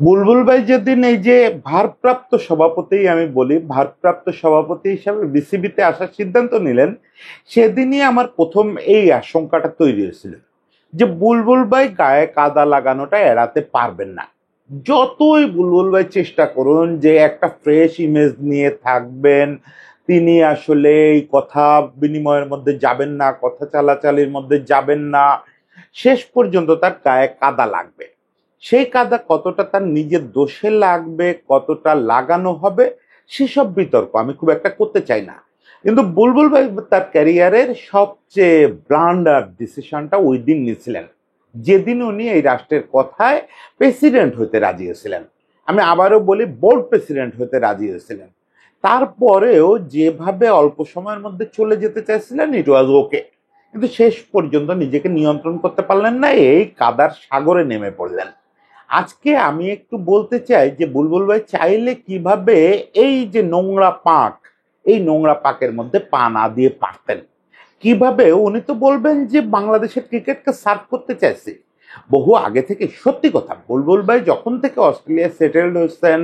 বুলবুল ভাই যেদিন এই যে ভারপ্রাপ্ত সভাপতি, আমি বলি ভারপ্রাপ্ত সভাপতি হিসাবে বিসিবিতে আসার সিদ্ধান্ত নিলেন, সেদিনই আমার প্রথম এই আশঙ্কাটা তৈরি হয়েছিল যে বুলবুল ভাই গায়ে কাদা লাগানোটা এড়াতে পারবেন না। যতই বুলবুল ভাই চেষ্টা করুন যে একটা ফ্রেশ ইমেজ নিয়ে থাকবেন, তিনি আসলে এই কথা বিনিময়ের মধ্যে যাবেন না, কথা চালাচালির মধ্যে যাবেন না, শেষ পর্যন্ত তার গায়ে কাদা লাগবে। সেই কাদা কতটা তার নিজের দোষে লাগবে, কতটা লাগানো হবে, সেসব বিতর্ক আমি খুব একটা করতে চাই না। কিন্তু বুলবুল ভাই তার ক্যারিয়ারের সবচেয়ে ব্লান্ডার ডিসিশনটা ওই দিন নিয়েছিলেন, যেদিন উনি এই রাষ্ট্রের কথায় প্রেসিডেন্ট হতে রাজি হয়েছিলেন। আমি আবারও বলি, বোর্ড প্রেসিডেন্ট হতে রাজি হয়েছিলেন। তারপরেও যেভাবে অল্প সময়ের মধ্যে চলে যেতে চাইছিলেন, ইট ওয়াজ ওকে। কিন্তু শেষ পর্যন্ত নিজেকে নিয়ন্ত্রণ করতে পারলেন না, এই কাদার সাগরে নেমে পড়লেন। আজকে আমি একটু বলতে চাই যে বুলবুল ভাই চাইলে কিভাবে এই যে নোংরা পাক, এই নোংরা পাকের মধ্যে পা না দিয়ে পারতেন। কিভাবে উনি তো বলবেন যে বাংলাদেশের ক্রিকেটকে সার্ভ করতে চাইছে বহু আগে থেকে। সত্যি কথা, বুলবুল ভাই যখন থেকে অস্ট্রেলিয়া সেটেলড হয়েছেন,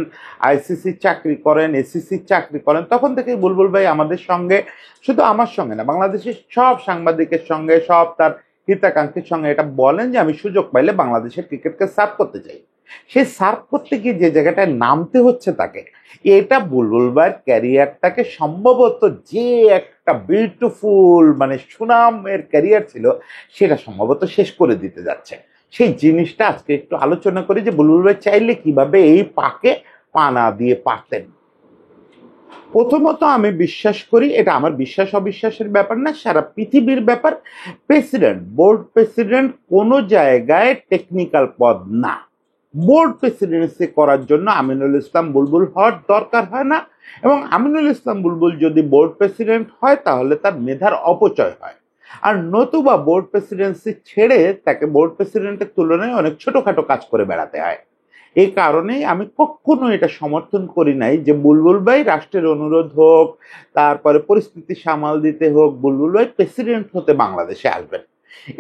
আইসিসি চাকরি করেন, এসিসি চাকরি করেন, তখন থেকে বুলবুল ভাই আমাদের সঙ্গে, শুধু আমার সঙ্গে না, বাংলাদেশের সব সাংবাদিকের সঙ্গে, সব তার হিতাকাঙ্ক্ষীর সঙ্গে এটা বলেন যে আমি সুযোগ পাইলে বাংলাদেশের ক্রিকেটকে সার্ভ করতে চাই। সেই সার্ভ করতে গিয়ে যে জায়গাটায় নামতে হচ্ছে তাকে, এটা বুলবুল ভাইয়ের ক্যারিয়ারটাকে সম্ভবত, যে একটা বিউটিফুল মানে সুনামের ক্যারিয়ার ছিল, সেটা সম্ভবত শেষ করে দিতে যাচ্ছে। সেই জিনিসটা আজকে একটু আলোচনা করি যে বুলবুল ভাই চাইলে কিভাবে এই পাকে পা না দিয়ে পারতেন। প্রথমত আমি বিশ্বাস করি, এটা আমার বিশ্বাস অবিশ্বাসের ব্যাপার না, সারা পৃথিবীর ব্যাপার, প্রেসিডেন্ট, বোর্ড প্রেসিডেন্ট কোনো জায়গায় টেকনিক্যাল পদ না। বোর্ড প্রেসিডেন্সি করার জন্য আমিনুল ইসলাম বুলবুল হওয়ার দরকার হয় না, এবং আমিনুল ইসলাম বুলবুল যদি বোর্ড প্রেসিডেন্ট হয় তাহলে তার মেধার অপচয় হয়। আর নতুবা বোর্ড প্রেসিডেন্সি ছেড়ে তাকে বোর্ড প্রেসিডেন্টের তুলনায় অনেক ছোটখাটো কাজ করে বেড়াতে হয়। এই কারণেই আমি কখনো এটা সমর্থন করি নাই যে বুলবুল ভাই রাষ্ট্রের অনুরোধ হোক, তারপরে পরিস্থিতি সামাল দিতে হোক, বুলবুল ভাই প্রেসিডেন্ট হতে বাংলাদেশে আসবেন।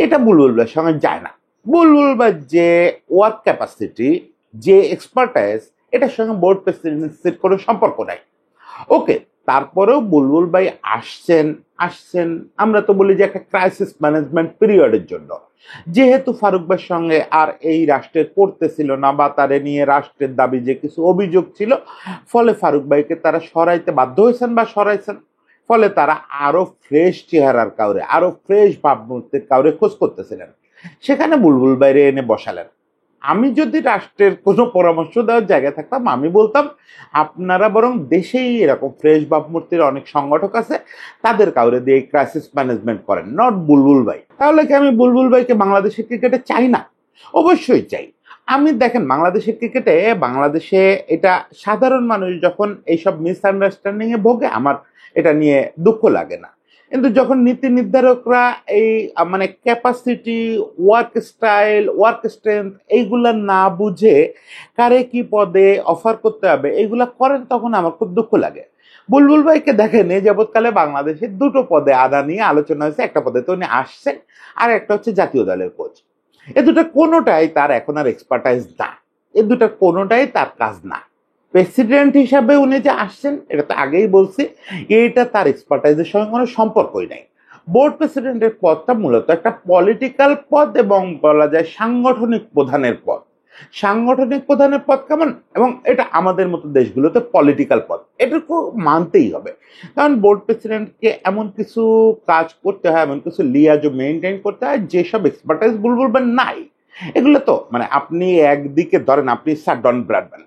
এটা বুলবুল ভাইয়ের সঙ্গে যায় না। বুলবুল ভাইয়ের যে ওয়ার্ক ক্যাপাসিটি, যে এক্সপার্টাইজ, এটার সঙ্গে বোর্ড প্রেসিডেন্সির কোনো সম্পর্ক নাই। ওকে, তারপরেও বুলবুল ভাই আসছেন আসছেন আমরা তো বলি যে একটা ক্রাইসিস ম্যানেজমেন্ট পিরিয়ডের জন্য। যেহেতু ফারুক ভাইয়ের সঙ্গে আর এই রাষ্ট্রের করতেছিল না, বা তারে নিয়ে রাষ্ট্রের দাবি যে কিছু অভিযোগ ছিল, ফলে ফারুক ভাইকে তারা সরাইতে বাধ্য হয়েছেন বা সরাইছেন। ফলে তারা আরো ফ্রেশ চেহারার কাউরে, আরো ফ্রেশ ভাবমূর্তির কাউরে খোঁজ করতেছিলেন। সেখানে বুলবুল বাইরে এনে বসালেন। আমি যদি রাষ্ট্রের কোনো পরামর্শ দেওয়ার জায়গায় থাকতাম, আমি বলতাম আপনারা বরং দেশেই এরকম ফ্রেশ ভাবমূর্তির অনেক সংগঠক আছে, তাদের কাউরে দিয়ে ক্রাইসিস ম্যানেজমেন্ট করেন, নট বুলবুল ভাই। তাহলে কি আমি বুলবুল ভাইকে বাংলাদেশের ক্রিকেটে চাই না? অবশ্যই চাই। আমি দেখেন, বাংলাদেশের ক্রিকেটে, বাংলাদেশে এটা সাধারণ মানুষ যখন এইসব মিসআন্ডারস্ট্যান্ডিং এ ভোগে, আমার এটা নিয়ে দুঃখ লাগে না। কিন্তু যখন নীতি নির্ধারকরা এই মানে capacity, work style, work strength এইগুলা না বুঝে কারে কি পদে অফার করতে হবে এইগুলা করেন, তখন আমার খুব দুঃখ লাগে। বুলবুল ভাইকে দেখেন, এই যাবৎকালে বাংলাদেশের দুটো পদে আদা নিয়ে আলোচনা হয়েছে। একটা পদে তো উনি আসছেন, আর একটা হচ্ছে জাতীয় দলের কোচ। এ দুটো কোনোটাই তার এখন আর এক্সপার্টাইজ না, এ দুটো কোনোটাই তার কাজ না। প্রেসিডেন্ট হিসাবে উনি যে আসছেন, এটা তো আগেই বলছি, এটা তার এক্সপার্টাইজের সঙ্গে কোনো সম্পর্কই নাই। বোর্ড প্রেসিডেন্টের পদটা মূলত একটা পলিটিক্যাল পদ, এবং বলা যায় সাংগঠনিক প্রধানের পদ। সাংগঠনিক প্রধানের পদ কেমন, এবং এটা আমাদের মতো দেশগুলোতে পলিটিক্যাল পদ, এটুকু মানতেই হবে। কারণ বোর্ড প্রেসিডেন্টকে এমন কিছু কাজ করতে হয়, এমন কিছু লিয়াজও মেনটেন করতে হয়, যেসব এক্সপার্টাইজ বুলবুল ভাই নাই। এগুলো তো মানে আপনি একদিকে ধরেন, আপনি sir Don Bradman,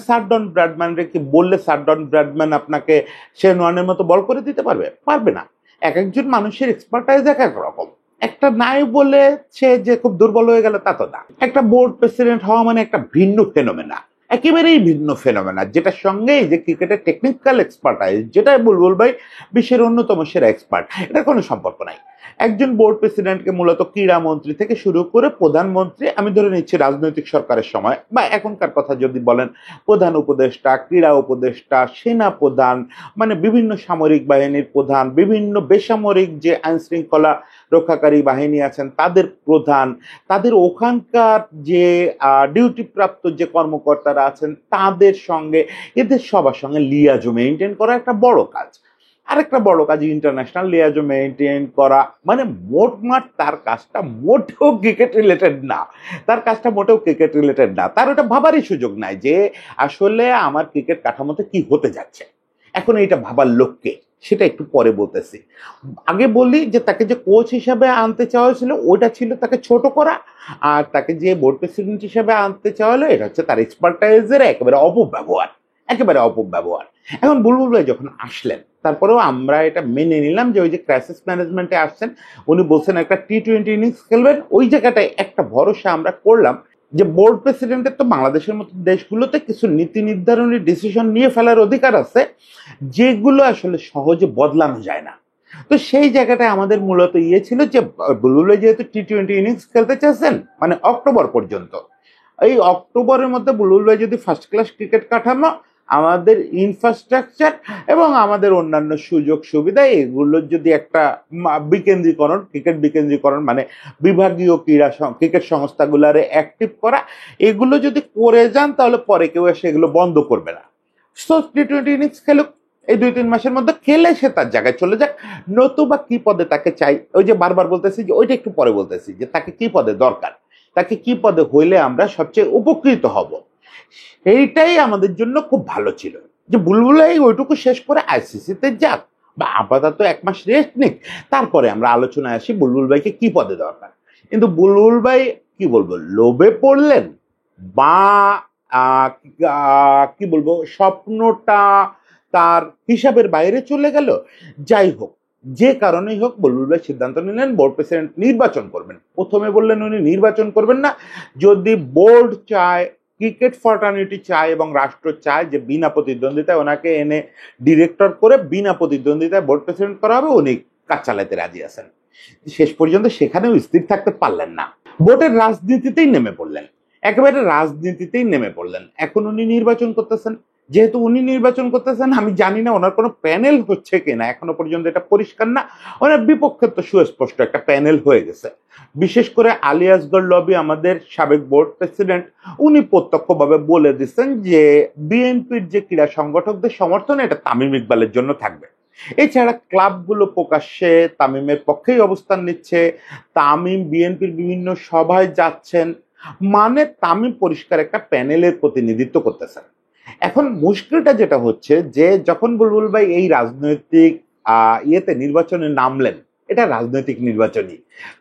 sir Don ব্র্যাডম্যানকে কি বললে স্যার ডন ব্র্যাডম্যান আপনাকে শেন ওয়ার্নের মতো বল করে দিতে পারবে? পারবে না। এক একজন মানুষের এক্সপার্টাইজ এক এক রকম। একটা নাই বলে সে যে খুব দুর্বল হয়ে গেল তা তো না। একটা বোর্ড প্রেসিডেন্ট হওয়া মানে একটা ভিন্ন ফেনোমেনা, একেবারেই ভিন্ন ফেনোমেনা, যেটার সঙ্গে এই যে ক্রিকেটের টেকনিক্যাল এক্সপার্টাইজ, যেটা বুলবুল ভাই বিশ্বের অন্যতম সেরা এক্সপার্ট, এটার কোনো সম্পর্ক নাই। একজন বোর্ড প্রেসিডেন্টকে মূলত ক্রীড়া মন্ত্রী থেকে শুরু করে প্রধানমন্ত্রী, আমি ধরে নিচ্ছি রাজনৈতিক সরকারের সময় বা এখনকার কথা যদি বলেন, প্রধান উপদেষ্টা, ক্রীড়া উপদেষ্টা, সেনা প্রধান, মানে বিভিন্ন সামরিক বাহিনীর প্রধান, বিভিন্ন বেসামরিক যে আইন শৃঙ্খলা রক্ষাকারী বাহিনী আছেন তাদের প্রধান, তাদের ওখানকার যে ডিউটি প্রাপ্ত যে কর্মকর্তারা আছেন তাদের সঙ্গে, এদের সবার সঙ্গে লিয়াজো মেনটেন করা একটা বড় কাজ। আরেকটা বড় কাজ ইন্টারন্যাশনাল লিয়াজো মেনটেন করা, মানে মোটমাট তার কাজটা মোটেও ক্রিকেট রিলেটেড না, তার কাজটা মোটেও ক্রিকেট রিলেটেড না, তার ওটা ভাবারই সুযোগ নাই যে আসলে আমার ক্রিকেট কাঠামোতে কি হতে যাচ্ছে। এখন এইটা ভাবার লোককে, সেটা একটু পরে বলতেছি। আগে বলি যে তাকে যে কোচ হিসাবে আনতে চাওয়া হয়েছিল ওটা ছিল তাকে ছোট করা, আর তাকে যে বোর্ড প্রেসিডেন্ট হিসাবে আনতে চাওয়া হলো এটা হচ্ছে তার এক্সপার্টাইজের একেবারে অপব্যবহার, একেবারে অপব্যবহার। এখন বুলবুল ভাই যখন আসলেন তারপরেও আমরা এটা মেনে নিলাম যে ওই যে ক্রাইসিস ম্যানেজমেন্টে আসছেন, উনি বলছেন একটা টি-20 ইনিংস খেলবেন, ওই জায়গাটায় একটা ভরসা আমরা করলাম যে বোর্ড প্রেসিডেন্টের তো বাংলাদেশের মতো দেশগুলোতে কিছু নীতি নির্ধারণী ডিসিশন নিয়ে ফেলার অধিকার আছে যেগুলো আসলে সহজে বদলানো যায় না। তো সেই জায়গাটায় আমাদের মূলত ইয়ে ছিল যে বুলবুল ভাই যেহেতু টি-20 ইনিংস খেলতে চাচ্ছেন মানে অক্টোবর পর্যন্ত, এই অক্টোবরের মধ্যে বুলবুল ভাই যদি ফার্স্ট ক্লাস ক্রিকেট কাঠামো, আমাদের ইনফ্রাস্ট্রাকচার এবং আমাদের অন্যান্য সুযোগ সুবিধা এগুলোর যদি একটা বিকেন্দ্রীকরণ, ক্রিকেট বিকেন্দ্রীকরণ মানে বিভাগীয় ক্রিকেট সংস্থাগুলারে অ্যাক্টিভ করা, এগুলো যদি করে যান তাহলে পরে কেউ এসে এগুলো বন্ধ করবে না। সো টি-20 ইনিংস খেলুক, এই 2-3 মাসের মধ্যে খেলে সে তার জায়গায় চলে যাক। নতুবা কি পদে তাকে চাই, ওই যে বারবার বলতেছি যে ওইটা একটু পরে বলতেছি যে তাকে কি পদে দরকার, তাকে কি পদে হইলে আমরা সবচেয়ে উপকৃত হব, এইটাই আমাদের জন্য খুব ভালো ছিল যে বুলবুল ভাই ওইটুকু শেষ করে আইসিসিতে যাক বা আপাতত 1 মাস রেস্ট নিক, তারপরে আমরা আলোচনায় আসি বুলবুল ভাইকে কি পদে দরকার। কিন্তু বুলবুল ভাই কি বলবো লোভে পড়লেন বা কি বলবো স্বপ্নটা তার হিসাবের বাইরে চলে গেল, যাই হোক যে কারণেই হোক বুলবুল ভাই সিদ্ধান্ত নিলেন বোর্ড প্রেসিডেন্ট নির্বাচন করবেন। প্রথমে বললেন উনি নির্বাচন করবেন না, যদি বোর্ড চায়, ক্রিকেট ফ্রাটার্নিটি চায় এবং রাষ্ট্র চায় যে বিনা প্রতিদ্বন্দ্বিতায় ওনাকে এনে ডিরেক্টর করে বিনা প্রতিদ্বন্দ্বিতায় বোর্ড প্রেসিডেন্ট করা হবে, উনি কাজ চালাতে রাজি আছেন। শেষ পর্যন্ত সেখানেও স্থির থাকতে পারলেন না, বোর্ডের রাজনীতিতেই নেমে পড়লেন, একেবারে রাজনীতিতেই নেমে পড়লেন। এখন উনি নির্বাচন করতেছেন, যেহেতু উনি নির্বাচন করতেছেন আমি জানি না ওনার কোনো প্যানেল হচ্ছে কিনা, এখনো পর্যন্ত এটা পরিষ্কার না। ওনার বিপক্ষে তো সুস্পষ্ট একটা প্যানেল হয়ে গেছে, বিশেষ করে আলী আসগর লবি আমাদের সাবেক বোর্ড প্রেসিডেন্ট, উনি প্রত্যক্ষভাবে বলে দিচ্ছেন যে বিএনপির যে ক্রীড়া সংগঠকদের সমর্থন এটা তামিম ইকবালের জন্য থাকবে। এছাড়া ক্লাবগুলো প্রকাশ্যে তামিমের পক্ষেই অবস্থান নিচ্ছে, তামিম বিএনপির বিভিন্ন সভায় যাচ্ছেন, মানে তামিম পরিষ্কার একটা প্যানেলের প্রতিনিধিত্ব করতেছেন। এখন মুশকিলটা যেটা হচ্ছে যে যখন বুলবুল ভাই এই রাজনৈতিক ইয়েতে নির্বাচনে নামলেন, এটা রাজনৈতিক নির্বাচনই,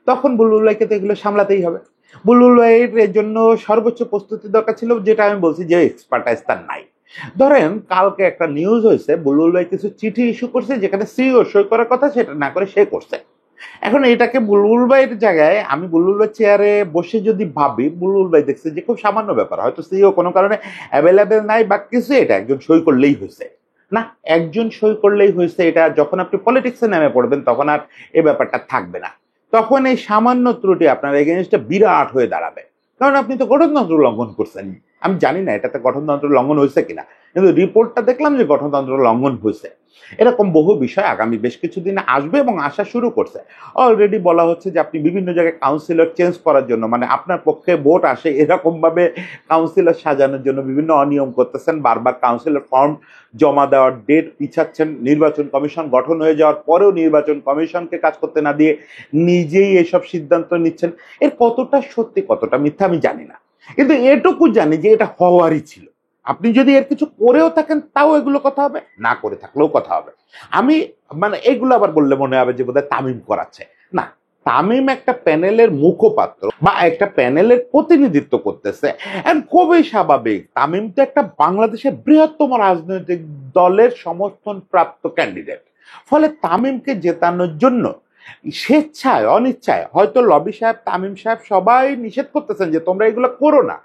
তখন বুলবুল ভাইকে তো এগুলো সামলাতেই হবে। বুলবুল ভাইয়ের এর জন্য সর্বোচ্চ প্রস্তুতি দরকার ছিল, যেটা আমি বলছি যে এক্সপার্টাইজ তার নাই। ধরেন কালকে একটা নিউজ হয়েছে বুলবুল ভাই কিছু চিঠি ইস্যু করছে যেখানে সিইও সই করার কথা সেটা না করে সে করছে। এখন এটাকে বুলবুল ভাইয়ের জায়গায় আমি বুলবুল ভাই চেয়ারে বসে যদি ভাবি, বুলবুল ভাই দেখছে যে খুব সামান্য ব্যাপার, হয়তো সিইও কোনো কারণে অ্যাভেলেবেল নাই বা কিছু, এটা একজন সই করলেই হয়েছে না, একজন সই করলেই হয়েছে, এটা যখন আপনি পলিটিক্সে নেমে পড়বেন তখন আর এই ব্যাপারটা থাকবে না, তখন এই সামান্য ত্রুটি আপনার এগেনস্টে বিরাট হয়ে দাঁড়াবে, কারণ আপনি তো গঠনতন্ত্র লঙ্ঘন করছেন। আমি জানি না এটাতে গঠনতন্ত্র লঙ্ঘন হয়েছে কিনা, কিন্তু রিপোর্টটা দেখলাম যে গঠনতন্ত্র লঙ্ঘন হয়েছে। এরকম বহু বিষয় আগামী বেশ কিছুদিন আসবে এবং আসা শুরু করছে। অলরেডি বলা হচ্ছে যে আপনি বিভিন্ন জায়গায় কাউন্সিলর চেঞ্জ করার জন্য, মানে আপনার পক্ষে ভোট আসে এরকম ভাবে কাউন্সিলর সাজানোর জন্য বিভিন্ন অনিয়ম করতেছেন, বারবার কাউন্সিলর ফর্ম জমা দেওয়ার ডেট পিছাচ্ছেন, নির্বাচন কমিশন গঠন হয়ে যাওয়ার পরেও নির্বাচন কমিশনকে কাজ করতে না দিয়ে নিজেই এসব সিদ্ধান্ত নিচ্ছেন। এর কতটা সত্যি কতটা মিথ্যা আমি জানি না, কিন্তু এটুকু জানি যে এটা হওয়ারই ছিল। আপনি যদি এর কিছু করেও থাকেন তাও এগুলো কথা হবে, না করে থাকলেও কথা হবে। আমি মানে এগুলো আবার বললে মনে হবে যে বোধহয় তামিম করাচ্ছে, না, তামিম একটা প্যানেলের মুখপাত্র বা একটা প্যানেলের প্রতিনিধিত্ব করতেছে, খুবই স্বাভাবিক। তামিম তো একটা বাংলাদেশের বৃহত্তম রাজনৈতিক দলের সমর্থন প্রাপ্ত ক্যান্ডিডেট, ফলে তামিমকে জেতানোর জন্য স্বেচ্ছায় অনিচ্ছায় হয়তো লবি সাহেব, তামিম সাহেব সবাই নিষেধ করতেছেন যে তোমরা এগুলো করো না,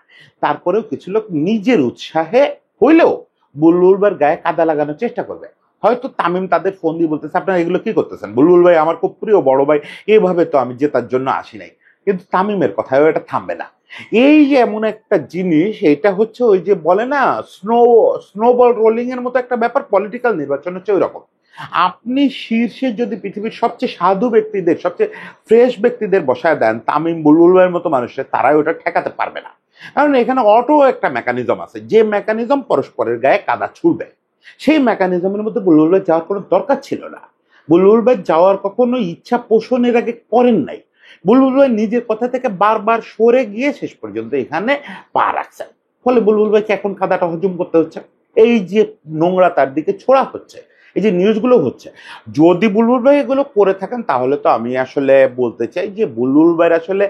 তারপরেও কিছু লোক নিজের উৎসাহে হইলেও বুলবুল ভাইয়ের গায়ে কাদা লাগানোর চেষ্টা করবে। হয়তো তামিম তাদের ফোন দিয়ে বলতেছে আপনারা এগুলো কি করতেছেন, বুলবুল ভাই আমার খুব প্রিয় বড় ভাই, এইভাবে তো আমি জেতার জন্য আসি নাই। কিন্তু তামিমের কথাও এটা থামবে না। এই যে এমন একটা জিনিস, এটা হচ্ছে ওই যে বলে না স্নোবল রোলিং এর মতো একটা ব্যাপার, পলিটিক্যাল নির্বাচন হচ্ছে ওই রকম। আপনি শীর্ষে যদি পৃথিবীর সবচেয়ে সাধু ব্যক্তিদের, সবচেয়ে ফ্রেশ ব্যক্তিদের বসায় দেন তামিম বুলবুল ভাইয়ের মতো মানুষের, তারাই ওটা ঠেকাতে পারবে না। কারণ এখানে অটো একটা মেকানিজম আছে, যে মেকানিজম পরস্পরের গায়ে কাদা ছুড়বে। সেই মেকানিজমের মধ্যে বুলবুল ভাই যাওয়ার কোনো দরকার ছিল না। বুলবুল ভাই যাওয়ার কখনো ইচ্ছা পোষণের আগে করেন নাই। বুলবুল ভাই নিজের কথা থেকে বারবার সরে গিয়ে শেষ পর্যন্ত এখানে পা রাখছেন। ফলে বুলবুল ভাইকে এখন কাদাটা হজম করতে হচ্ছে। এই যে নোংরা তার দিকে ছোড়া হচ্ছে, এই যে নিউজগুলো হচ্ছে, যদি বুলবুল ভাই এগুলো করে থাকেন তাহলে তো আমি আসলে বলতে চাই যে বুলবুল ভাইয়ের আসলে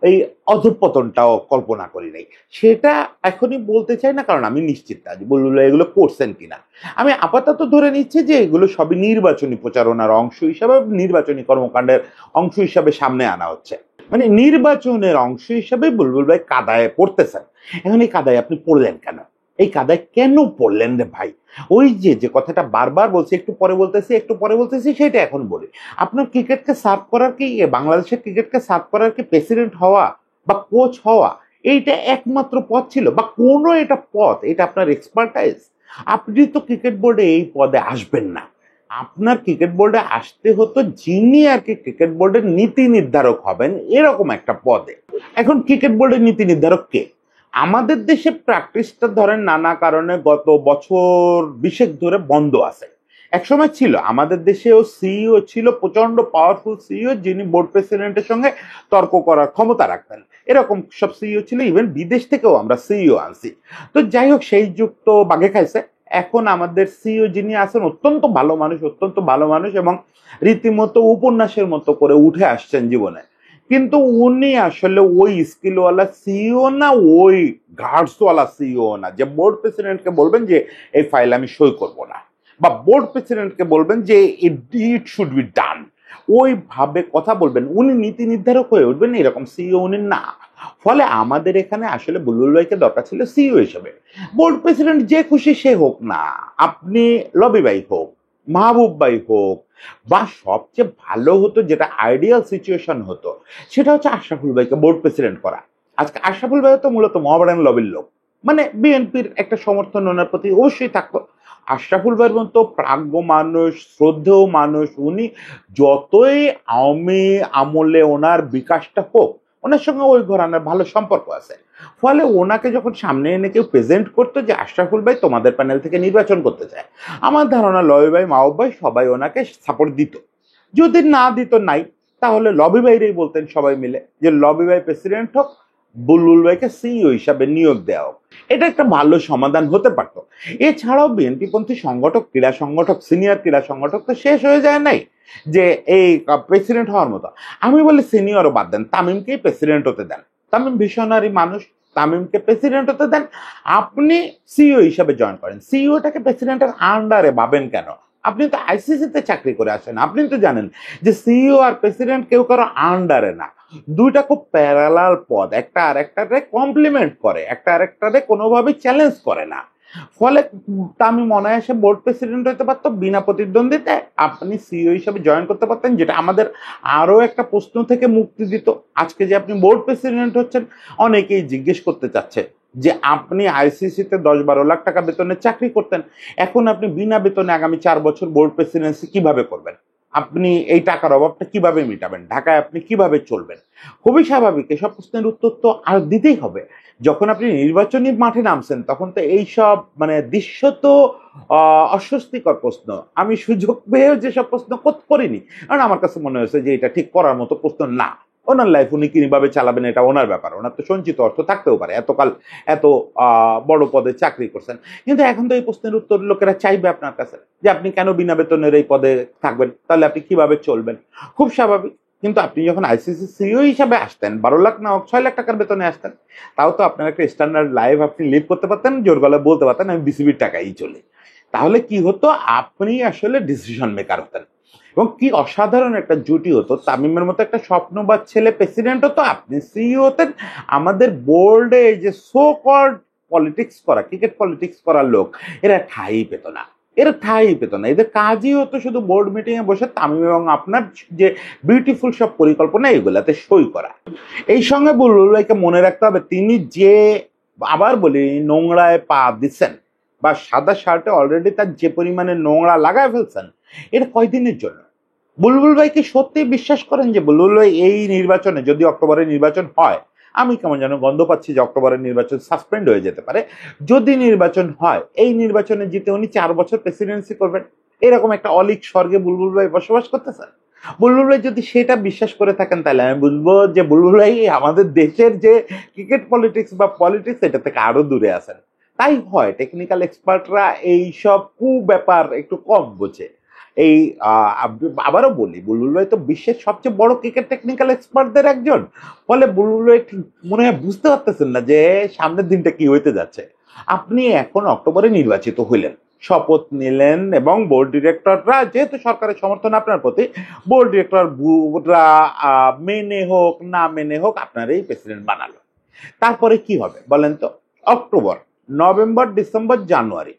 এই অধঃপতনটাও কল্পনা করি নাই। সেটা এখনই বলতে চাই না, কারণ আমি নিশ্চিত না যে বুলবুল ভাই এগুলো করছেন কিনা। আমি আপাতত ধরে নিচ্ছি যে এগুলো সবই নির্বাচনী প্রচারণার অংশ হিসাবে, নির্বাচনী কর্মকাণ্ডের অংশ হিসাবে সামনে আনা হচ্ছে। মানে নির্বাচনের অংশ হিসাবে বুলবুল ভাই কাদায় পড়তেছেন। এখন এই কাদায় আপনি পড়লেন কেন? এই কাদায় কেন পড়লেন রে ভাই? ওই যে যে কথাটা বারবার বলছি, একটু পরে বলতেছি একটু পরে বলতেছি, সেটা এখন বলি। আপনার ক্রিকেটকে সার্ভ করার কি, বাংলাদেশের ক্রিকেটকে সার্ভ করার কি প্রেসিডেন্ট হওয়া বা কোচ হওয়া এইটা একমাত্র পথ ছিল, বা কোনো এটা পথ, এটা আপনার এক্সপার্টাইজ? আপনি তো ক্রিকেট বোর্ডে এই পদে আসবেন না। আপনার ক্রিকেট বোর্ডে আসতে হতো যিনি আর কি ক্রিকেট বোর্ডের নীতি নির্ধারক হবেন, এরকম একটা পদে। এখন ক্রিকেট বোর্ডের নীতি নির্ধারক কে? আমাদের দেশে প্র্যাকটিসটা ধরেন নানা কারণে গত বছর 20 ধরে বন্ধ আছে। একসময় ছিল আমাদের দেশেও সিইও ছিল, প্রচন্ড পাওয়ারফুল সিইও, যিনি বোর্ড প্রেসিডেন্টের সঙ্গে তর্ক করার ক্ষমতা রাখতেন। এরকম সব সিইও ছিল, ইভেন বিদেশ থেকেও আমরা সিইও আনছি। তো যাই হোক, সেই যুগ তো বাগে খাইছে। এখন আমাদের সিইও যিনি আছেন অত্যন্ত ভালো মানুষ, অত্যন্ত ভালো মানুষ, এবং রীতিমতো উপন্যাসের মতো করে উঠে আসছেন জীবনে। কিন্তু উনি আসলে ওই স্কিলওয়ালা সিইও না, ওই গার্ডসওয়ালা সিইও না যে বোর্ড প্রেসিডেন্টকে বলবেন যে এই ফাইল আমি সই করব না, বা বোর্ড প্রেসিডেন্টকে বলবেন যে ইট শুড বি ডান, ওইভাবে কথা বলবেন। উনি নীতি নির্ধারক হয়ে উঠবেন, এরকম সিইও উনি না। ফলে আমাদের এখানে আসলে বুলবুল ভাইকে দরকার ছিল সিইও হিসেবে। বোর্ড প্রেসিডেন্ট যে খুশি সে হোক না, আপনি লবি ভাই হোক, মাহবুব ভাই হোক, বা সবচেয়ে ভালো হতো, যেটা আইডিয়াল সিচুয়েশন হতো, সেটা হচ্ছে আশরাফুল ভাইকে বোর্ড প্রেসিডেন্ট করা। আজকে আশরাফুল ভাই তো মূলত মহাবাডান লবির লোক, মানে বিএনপির একটা সমর্থন ওনার প্রতি অবশ্যই থাকতো। আশরাফুল ভাইয়ের মতো প্রাজ্ঞ মানুষ, শ্রদ্ধেয় মানুষ, উনি যতই আওয়ামী আমলে ওনার বিকাশটা হোক, ওনার সঙ্গে ওই ঘরানার ভালো সম্পর্ক আছে। ফলে ওনাকে যখন সামনে এনে কেউ প্রেজেন্ট করতো যে আশরাফুল ভাই তোমাদের প্যানেল থেকে নির্বাচন করতে চায়, আমার ধারণা লবি ভাই, মাহবুব ভাই সবাই ওনাকে সাপোর্ট দিত। যদি না দিত নাই, তাহলে লবি ভাইরেই বলতেন সবাই মিলে যে লবি ভাই প্রেসিডেন্ট হোক, বুলবুল ভাইকে সিইও হিসাবে নিয়োগ দেওয়া হোক। এটা একটা ভালো সমাধান হতে পারত। এছাড়াও বিএনপিপন্থী সংগঠক, ক্রীড়া সংগঠক, সিনিয়র ক্রীড়া সংগঠক তো শেষ হয়ে যায় নাই যে এই প্রেসিডেন্ট হওয়ার মতো। আমি বলি সিনিয়রও বাদ দেন, তামিমকেই প্রেসিডেন্ট হতে দেন। তামিম ভিশনারি মানুষ, তামিমকে প্রেসিডেন্ট হতে দেন। আপনি সিইও হিসাবে জয়েন করেন। সিইওটাকে প্রেসিডেন্টের আন্ডারে ভাবেন কেন? আপনি তো আইসিসিতে চাকরি করে আসেন, আপনি তো জানেন যে সিইও আর প্রেসিডেন্ট কেউ কারো আন্ডারে না। দুইটা খুব প্যারালাল পদ, একটা আরেকটারে কমপ্লিমেন্ট করে, একটা আরেকটারে কোনোভাবেই চ্যালেঞ্জ করে না। ফলে তামিম অনায়াসে বোর্ড প্রেসিডেন্ট হতে পারতো বিনা প্রতিদ্বন্দ্বিতে, আপনি সিইও হিসেবে জয়েন করতে পারতেন, যেটা আমাদের আরো একটা প্রশ্ন থেকে মুক্তি দিত। আজকে যে আপনি বোর্ড প্রেসিডেন্ট হচ্ছেন, অনেকেই জিজ্ঞেস করতে চাচ্ছে যে আপনি আইসিসিতে 10-12 লাখ টাকা বেতনে চাকরি করতেন, এখন আপনি বিনা বেতনে আগামী 4 বছর বোর্ড প্রেসিডেন্সি কিভাবে করবেন? আপনি এই টাকার অভাবটা কিভাবে মেটাবেন? ঢাকায় আপনি কিভাবে চলবেন? খুবই স্বাভাবিক, এসব প্রশ্নের উত্তর তো আর দিতেই হবে। যখন আপনি নির্বাচনী মাঠে নামছেন, তখন তো এইসব মানে দৃশ্যত অস্বস্তিকর প্রশ্ন। আমি সুযোগ পেয়েও যেসব প্রশ্ন করিনি, কারণ আমার কাছে মনে হয়েছে যে এটা ঠিক করার মতো প্রশ্ন না। ওনার লাইফ উনি কিভাবে চালাবেন এটা ওনার ব্যাপার, ওনার তো সঞ্চিত অর্থ থাকতেও পারে, এতকাল এত বড় পদে চাকরি করছেন। কিন্তু এখন তো এই প্রশ্নের উত্তর লোকেরা চাইবে আপনার কাছে, যে আপনি কেন বিনা বেতনের এই পদে থাকবেন, তাহলে আপনি কিভাবে চলবেন। খুব স্বাভাবিক। কিন্তু আপনি যখন আইসিসি সিইও হিসাবে আসতেন, 12 লাখ না হোক 6 লাখ টাকার বেতনে আসতেন, তাও তো আপনার একটা স্ট্যান্ডার্ড লাইফ আপনি লিভ করতে পারতেন, জোর গলায় বলতে পারতেন আমি বিসিবির টাকাই চলি। তাহলে কি হতো, আপনি আসলে ডিসিশন মেকার হতেন। এবং কি অসাধারণ একটা জুটি হতো, তামিমের মতো একটা স্বপ্নবাদ ছেলে প্রেসিডেন্ট হতো, আপনি সিইও হতেন। আমাদের বোর্ডে যে সো কল্ড পলিটিক্স করা, ক্রিকেট পলিটিক্স করার লোক, এরা ঠাঁই পেত না। এরা ঠাঁই পেত না, এদের কাজই হতো শুধু বোর্ড মিটিং এ বসে তামিম এবং আপনার যে বিউটিফুল সব পরিকল্পনা এগুলাতে সই করা। এই সঙ্গে বুলবুল ভাইকে মনে রাখতে হবে তিনি যে, আবার বলি, নোংরায় পা দিচ্ছেন বা সাদা শার্টে অলরেডি তার যে পরিমাণে নোংরা লাগায় ফেলছেন, এটা কয়দিনের জন্য? বুলবুল ভাই কি সত্যি বিশ্বাস করেন যে বুলবুল ভাই এই নির্বাচনে, যদি অক্টোবরের নির্বাচন হয়, আমি কেমন যেন গন্ধ পাচ্ছি যে অক্টোবরের নির্বাচন সাসপেন্ড হয়ে যেতে পারে, যদি নির্বাচন হয় এই নির্বাচনে জিতে উনি 4 বছর প্রেসিডেন্সি করবেন, এরকম একটা অলিক স্বর্গে বুলবুল ভাই বসবাস করতেছেন? বুলবুল ভাই যদি সেটা বিশ্বাস করে থাকেন তাহলে আমি বুঝবো যে বুলবুল ভাই আমাদের দেশের যে ক্রিকেট পলিটিক্স বা পলিটিক্স এটা থেকে আরো দূরে আছেন। তাই হয় টেকনিক্যাল এক্সপার্টরা এইসব ব্যাপার একটু কম বোঝে। এই আবারও বলি, বুলবুল ভাই তো বিশ্বের সবচেয়ে বড় ক্রিকেট টেকনিক্যাল এক্সপার্টদের একজন। ফলে বুলবুল ভাই ঠিক মনে হয় বুঝতে পারতেছেন না যে সামনের দিনটা কি হইতে যাচ্ছে। আপনি এখন অক্টোবরে নির্বাচিত হইলেন, শপথ নিলেন, এবং বোর্ড ডিরেক্টররা, যেহেতু সরকারের সমর্থন আপনার প্রতি, বোর্ড ডিরেক্টররা মেনে হোক না মেনে হোক আপনারই প্রেসিডেন্ট বানালো। তারপরে কি হবে বলেন তো? অক্টোবর, নভেম্বর, ডিসেম্বর, জানুয়ারি,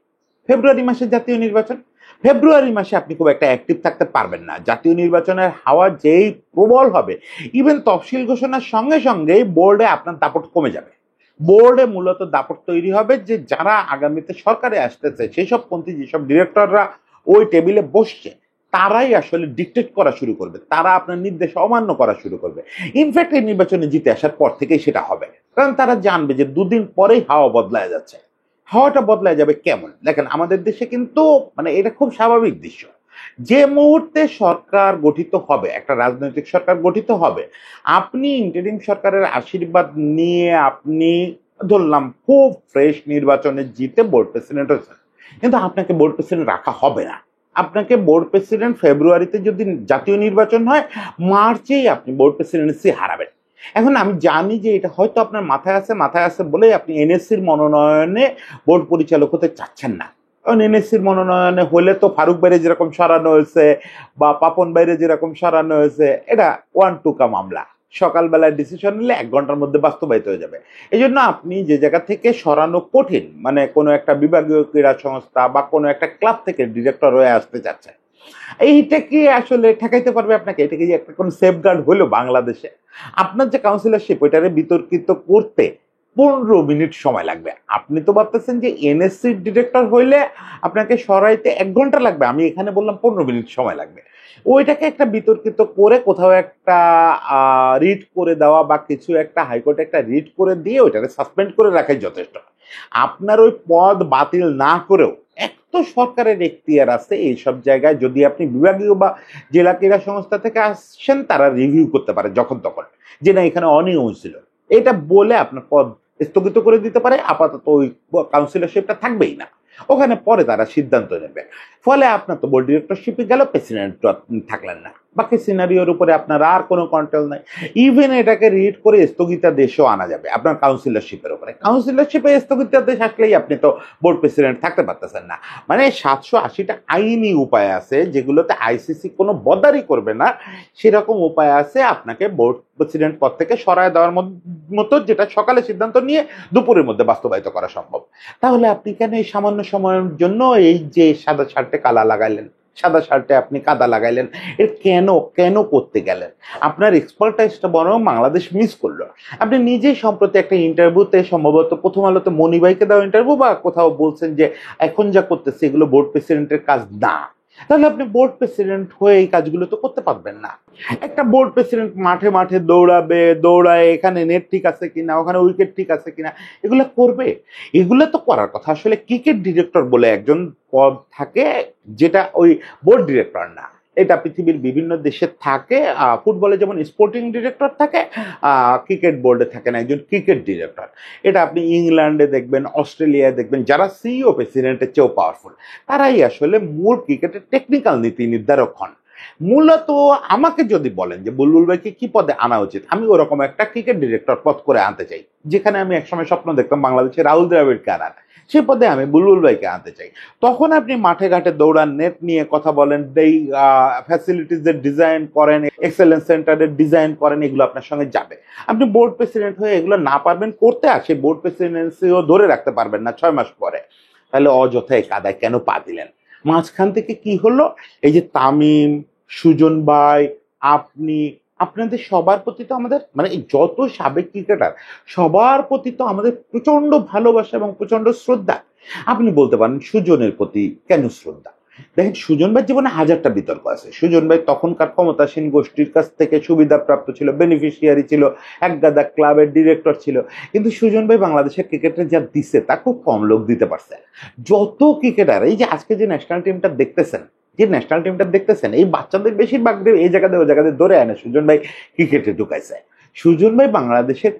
ফেব্রুয়ারি মাসে জাতীয় নির্বাচন। ফেব্রুয়ারি মাসে আপনি খুব একটা অ্যাক্টিভ থাকতে পারবেন না, জাতীয় নির্বাচনের হাওয়া যেই প্রবল হবে, ইভেন তফসিল ঘোষণার সঙ্গে সঙ্গেই বোর্ডে আপনার দাপট কমে যাবে। বোর্ডে মূলত দাপট তৈরি হবে যে যারা আগামীতে সরকারে আসতেছে, সেই সব পন্থী যেসব ডিরেক্টররা ওই টেবিলে বসছে, তারাই আসলে ডিকটেট করা শুরু করবে, তারা আপনার নির্দেশ অমান্য করা শুরু করবে। ইনফ্যাক্ট এই নির্বাচনে জিতে আসার পর থেকেই সেটা হবে, কারণ তারা জানবে যে দুদিন পরেই হাওয়া বদলায় যাচ্ছে। হাওয়াটা বদলায় যাবে কেমন? দেখেন আমাদের দেশে কিন্তু মানে এটা খুব স্বাভাবিক দৃশ্য, যে মুহূর্তে সরকার গঠিত হবে, একটা রাজনৈতিক সরকার গঠিত হবে, আপনি ইন্টারিম সরকারের আশীর্বাদ নিয়ে আপনি ধরলাম খুব ফ্রেশ নির্বাচনে জিতে বোর্ড প্রেসিডেন্ট হয়েছেন, কিন্তু আপনাকে বোর্ড প্রেসিডেন্ট রাখা হবে না। আপনাকে বোর্ড প্রেসিডেন্ট ফেব্রুয়ারিতে যদি জাতীয় নির্বাচন হয়, মার্চেই আপনি বোর্ড প্রেসিডেন্সি হারাবেন। এখন আমি জানি যে এটা হয়তো আপনার মাথায় আছে বলেই আপনি এনএসসির মনোনয়নে বোর্ড পরিচালক হতে চাচ্ছেন না। কারণ এনএসসির মনোনয়নে হলে তো ফারুক বাইরে যেরকম সরানো হয়েছে বা পাপন বাইরে যেরকম সরানো হয়েছে, এটা ওয়ান টুকা মামলা, সকালবেলায় ডিসিশন নিলে 1 ঘন্টার মধ্যে বাস্তবায়িত হয়ে যাবে। এই জন্য আপনি যে জায়গা থেকে সরানো কঠিন, মানে কোনো একটা বিভাগীয় ক্রীড়া সংস্থা বা কোনো একটা ক্লাব থেকে ডিরেক্টর হয়ে আসতে চাচ্ছে, এইটা কি আসলে ঠেকাইতে পারবে আপনাকে? এটা কি একটা কোনো সেফগার্ড হলো বাংলাদেশে? আপনার যে কাউন্সিলরশিপ ওইটারে বিতর্কিত করতে 15 মিনিট সময় লাগবে। আপনি তো ভাবতেছেন যে এনএসসির ডিরেক্টর হইলে আপনাকে সরাইতে 1 ঘন্টা লাগবে, আমি এখানে বললাম 15 মিনিট সময় লাগবে। ওইটাকে একটা বিতর্কিত করে কোথাও একটা রিট করে দেওয়া বা কিছু একটা হাইকোর্টে একটা রিট করে দিয়ে ওইটাকে সাসপেন্ড করে রাখাই যথেষ্ট। আপনার ওই পদ বাতিল না করেও এক তো সরকারের এখতিয়ার আছে এইসব জায়গায়, যদি আপনি বিভাগীয় বা জেলা ক্রীড়া সংস্থা থেকে আসছেন তারা রিভিউ করতে পারে যখন তখন, যে না এখানে অনিয়ম ছিল, এটা বলে আপনার পদ স্থগিত করে দিতে পারে। আপাতত ওই কাউন্সিলরশিপটা থাকবেই না, ওখানে পরে তারা সিদ্ধান্ত নেবে। ফলে আপনার তো বোর্ড ডিরেক্টরশিপে গেল, প্রেসিডেন্ট থাকলেন না, বাকি সিনারিওর উপরে আপনার আর কোনো কন্ট্রোল নাই। ইভেন এটাকে রিড করে স্থগিতাদেশও আনা যাবে আপনার কাউন্সিলরশিপের উপরে। কাউন্সিলরশিপে স্থগিতাদেশ আসলেই আপনি তো বোর্ড প্রেসিডেন্ট থাকতে পারতেছেন না। মানে 780টা আইনি উপায় আছে যেগুলোতে আইসিসি কোনো বদারি করবে না, সেরকম উপায় আছে আপনাকে বোর্ড প্রেসিডেন্ট পদ থেকে সরায় দেওয়ার মতো, যেটা সকালে সিদ্ধান্ত নিয়ে দুপুরের মধ্যে বাস্তবায়িত করা সম্ভব। তাহলে আপনি কেন এই সামান্য সময়ের জন্য এই যে সাদা শার্টে কালা লাগাইলেন, সাদা শার্টে আপনি কাদা লাগাইলেন, এর কেন কেন করতে গেলেন? আপনার এক্সপার্টাইজটা বরং বাংলাদেশ মিস করলো। আপনি নিজেই সম্প্রতি একটা ইন্টারভিউতে, সম্ভবত প্রথম আলোতে মনিভাইকে দেওয়া ইন্টারভিউ বা কোথাও বলছেন যে এখন যা করতেছে এগুলো বোর্ড প্রেসিডেন্টের কাজ না। তাহলে আপনি বোর্ড প্রেসিডেন্ট হয়ে এই কাজগুলো তো করতে পারবেন না। একটা বোর্ড প্রেসিডেন্ট মাঠে মাঠে দৌড়াবে, দৌড়ায় এখানে নেট ঠিক আছে কিনা, ওখানে উইকেট ঠিক আছে কিনা, এগুলো করবে? এগুলো তো করার কথা আসলে ক্রিকেট ডিরেক্টর বলে একজন পদ থাকে, যেটা ওই বোর্ড ডিরেক্টর না। এটা পৃথিবীর বিভিন্ন দেশে থাকে। ফুটবলে যেমন স্পোর্টিং ডিরেক্টর থাকে, ক্রিকেট বোর্ডে থাকেন একজন ক্রিকেট ডিরেক্টর। এটা আপনি ইংল্যান্ডে দেখবেন, অস্ট্রেলিয়ায় দেখবেন, যারা সিইও প্রেসিডেন্টের চেয়েও পাওয়ারফুল, তারাই আসলে মূল ক্রিকেটের টেকনিক্যাল নীতি নির্ধারক হন। মূলত আমাকে যদি বলেন যে বুলবুল ভাইকে কি পদে আনা উচিত, আমি ওরকম একটা ক্রিকেট ডিরেক্টর পদ করে আনতে চাই, যেখানে আমি একসময় স্বপ্ন দেখতাম বাংলাদেশে রাহুল দ্রাবিড়কে আনার, সেই পদে আমি বুলবুল ভাইকে আনতে চাই। তখন আপনি মাঠে ঘাটে দৌড়ান, নেট নিয়ে কথা বলেন, এই ফ্যাসিলিটিসের ডিজাইন করেন, এক্সেলেন্স সেন্টারের ডিজাইন করেন, এগুলো আপনার সঙ্গে যাবে। আপনি বোর্ড প্রেসিডেন্ট হয়ে এগুলো না পারবেন করতে, আসে বোর্ড প্রেসিডেন্সিও ধরে রাখতে পারবেন না 6 মাস পরে, তাহলে অযথায় কাদায় কেন পা দিলেন? মাঝখান থেকে কি হলো, এই যে তামিম, সুজন ভাই, আপনি, আপনাদের সবার প্রতি তো আমাদের মানে এই যত সাবেক ক্রিকেটার সবার প্রতি তো আমাদের প্রচন্ড ভালোবাসা এবং প্রচন্ড শ্রদ্ধা। আপনি বলতে পারেন সুজনের প্রতি কেন শ্রদ্ধা? দেখেন, সুজন ভাই জীবনে হাজারটা বিতর্ক আছে। সুজন ভাই তখনকার ক্ষমতাসীন গোষ্ঠীর কাছ থেকে সুবিধাপ্রাপ্ত ছিল, বেনিফিশিয়ারি ছিল, একগাদা ক্লাবের ডিরেক্টর ছিল। কিন্তু সুজন ভাই বাংলাদেশের ক্রিকেটে যা দিছে তা খুব কম লোক দিতে পারছে। যত ক্রিকেটার, এই যে আজকে যে ন্যাশনাল টিমটা দেখতেছেন, এই বাচ্চাদের বেশিরভাগ এই জায়গাতে ওই জায়গাতে ধরে আনে সুজন ভাই ক্রিকেটে ঢুকাইছে। সুজন ভাই বাংলাদেশের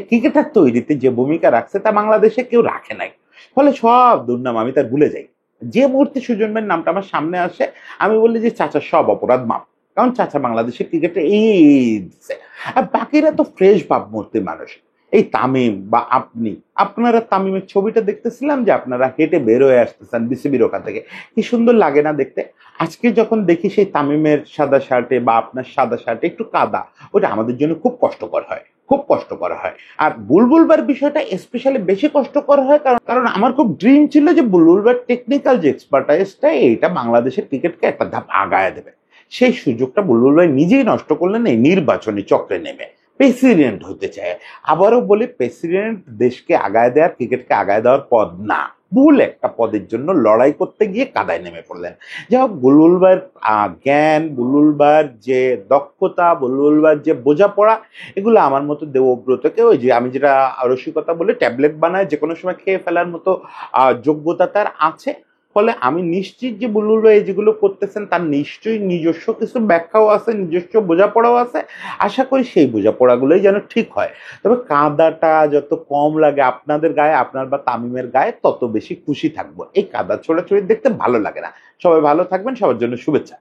ক্রিকেটার তৈরিতে যে ভূমিকা রাখছে তা বাংলাদেশে কেউ রাখে নাই। ফলে সব দুর্নাম আমি তার ভুলে যাই। যে মুহূর্তে সুজন ভাইয়ের নামটা আমার সামনে আসে, আমি বলি যে চাচা সব অপরাধ মাপ, কারণ চাচা বাংলাদেশের ক্রিকেটে এই দিচ্ছে। আর বাকিরা তো ফ্রেশ ভাবমূর্তির মানুষ। এই তামিম বা আপনারা তামিমের ছবিটা দেখতেছিলাম যে আপনারা হেঁটে বের হয়ে আসতেছেন বিসিবির ওখান থেকে, কি সুন্দর লাগে না দেখতে? আজকে যখন দেখি সেই তামিমের সাদা শার্টে বা আপনার সাদা শার্টে একটু কাদা, ওটা আমাদের জন্য খুব কষ্টকর হয়, খুব কষ্টকর হয়। আর বুলবুলবার বিষয়টা স্পেশালি বেশি কষ্টকর হয়, কারণ কারণ আমার খুব ড্রিম ছিল যে বুলবুলবার টেকনিক্যাল যে এক্সপার্টাইজটা এইটা বাংলাদেশের ক্রিকেটকে একটা ধাপ আগায় দেবে। সেই সুযোগটা বুলবুল ভাই নিজেই নষ্ট করলেন এই নির্বাচনী চক্রে নেমে। প্রেসিডেন্ট হতে চায়। আবারও বলি, প্রেসিডেন্ট দেশকে আগায় দেওয়ার, ক্রিকেটকে আগায় দেওয়ার পদ না, ভুল একটা পদের জন্য লড়াই করতে গিয়ে কাদায় নেমে পড়লেন। যাই হোক, বুলবুল ভাইয়ের জ্ঞান, বুলবুল ভাইয়ের যে দক্ষতা, বুলবুল ভাইয়ের যে বোঝাপড়া, এগুলো আমার মতো দেবব্রতকে ওই যে আমি যেটা রসিকতা বলে ট্যাবলেট বানায় যে কোনো সময় খেয়ে ফেলার মতো যোগ্যতা তার আছে। ফলে আমি নিশ্চিত যে বুলবুল ভাই যেগুলো করতেছেন তার নিশ্চয়ই নিজস্ব কিছু ব্যাখ্যাও আছে, নিজস্ব বোঝাপড়াও আছে। আশা করি সেই বোঝাপড়াগুলোই যেন ঠিক হয়। তবে কাদাটা যত কম লাগে আপনাদের গায়ে, আপনার বা তামিমের গায়ে, তত বেশি খুশি থাকবো। এই কাদা ছোড়াছুড়ি দেখতে ভালো লাগে না। সবাই ভালো থাকবেন, সবার জন্য শুভেচ্ছা।